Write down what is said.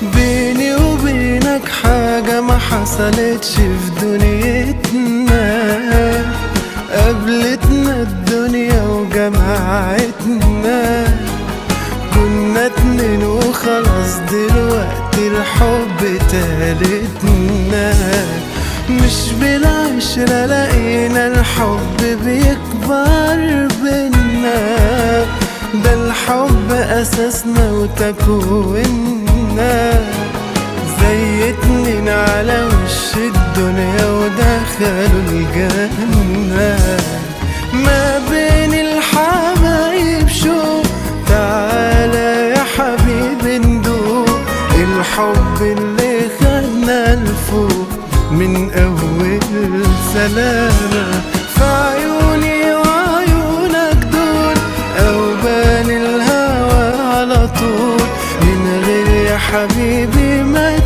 بيني وبينك حاجة ما حصلتش في دنيتنا، قابلتنا الدنيا وجمعتنا، كنا اتنين وخلاص دلوقتي الحب تالتنا. مش بالعشرة لقينا الحب بيكبر بينا، ده الحب أساسنا وتكويننا، زي اتنين على وش الدنيا ودخلوا الجنة. ما بين الحبايب شوق، تعالى يا حبيبي ندوق الحب اللي خدنا لفوق من أول سلامة. في عيوني وعيونك دول أوبان الهوى على طول، من غير يا حبيبي ما